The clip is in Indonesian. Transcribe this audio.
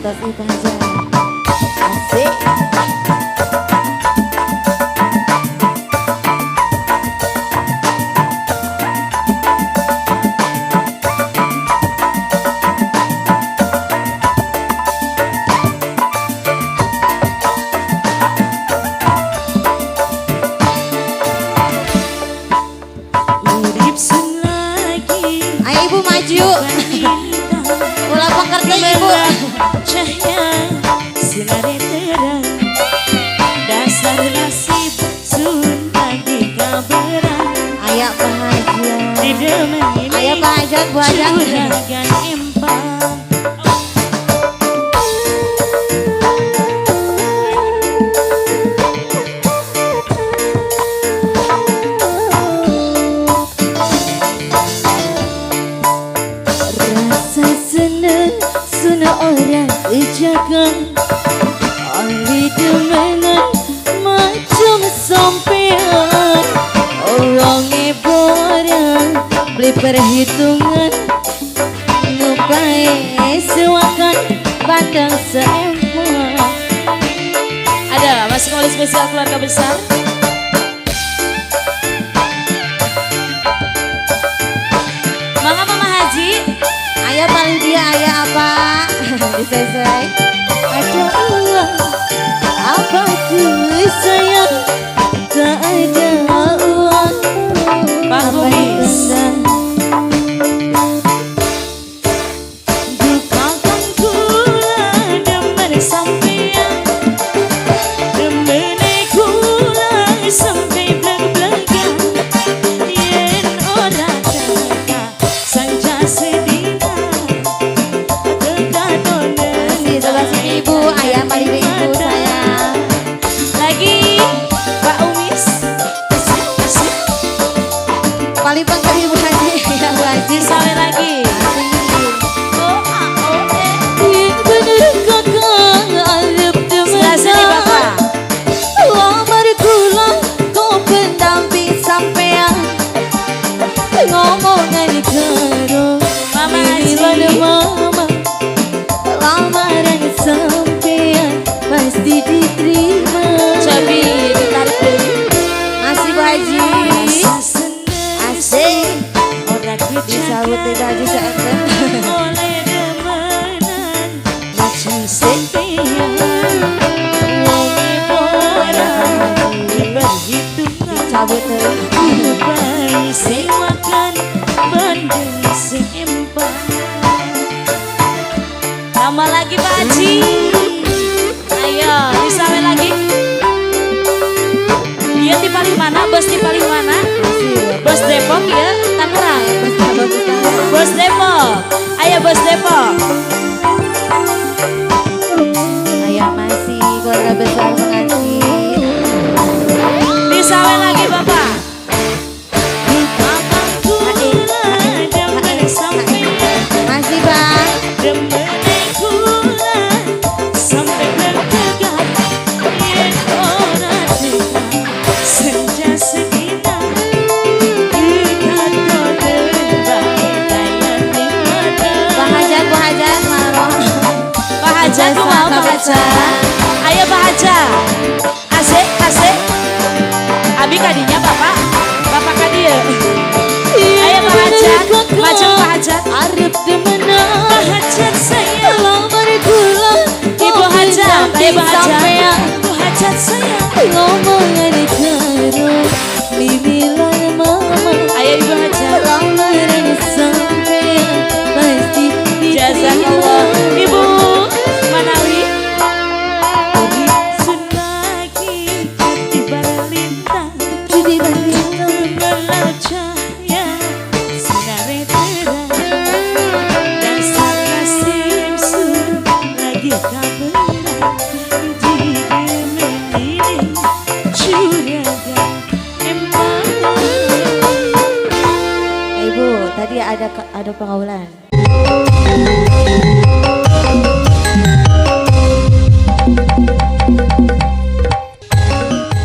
Bos Ibu aja. Asik. Ayo Ibu maju. Ulah pengertian Ibu. Cahaya sinar terang, dasar nasib sun lagi kabarang. Ayo Pak Hajat. Didemeni Ayo Pak Hajat Bu Hajat. juragan empang. Rasa senang sunah orang kejagan, ahli demenan macam sampean. Orangnya borang beli perhitungan, ngupai sewakan pandang seempang. Ada masih kali spesial keluarga besar. Mangga Mama Haji. Ayah paling dia ayah apa? Disesuai. Ada uang apa tuh sayang? Tak ada uang. Pak Kumis. Dukakan kula demen sampean, demene kula sampai bleg-blegan. Yen ora kakak sanja sedina, dekat Di sebelah sini Ibu, ayah paling dia Ibu sayang. lagi Pak Umis. Asik. Paling pangkat Ibu Haji, ya Bu Haji. Sampai lagi. Oh, Bener kakak arep sebelah sini demenan. Bapak. Lamar kula kau pendamping sampean. Ngomongan karo Mama Inilah Haji. mama. Lamaran sampean pasti diterima. Cobi ditarik dulu. Masih Bu Haji. Asik. Orang Disambut Ibu Haji seenten. oleh demenan macam sampean. Wonge orang diperhitungan, Cabut terus. bayi sewakan bandeng seempang. Nama lagi Pak Haji. Ayo disawe lagi. Dia di paling mana? Bos di paling mana? Bos Depok ya, Tangerang. Bos Depok. Ayo Bos Depok. Ayah masih keluarga besar mengaji. Disawe lagi Bapak. Kakak kula demen sampean, Masih Bang. demene kula sampai bertegang. Yen ora tegang senja sedina, dekat kode baik daya nikmata. Bang Hajat, Bu Hajat, Maroh. Pak Haja tuh mau Pak Haja. Ayo Pak Haja. Asik, asik. Abi kadinya Bapak. Bapak kadia. Ayo Pak Haja. Maju Pak Haja. Arep demenan. Pak Haja sayang. Lamar kula Ibu Haja. Ayo Pak Haja. sampean. Ibu Haja sayang. Ngomongan karo mimilan mama. Ayo Ibu Haja. Lamaran sampean pasti Jazakallah. diterima. Ibu Manawi. Sun lagi di balik lintang. Jadi bintang. Gemerlap cahaya sinar terang, dasar nasib sun lagi kabarang. Didemeni juragan empang. Ibu, tadi ada pengaulan.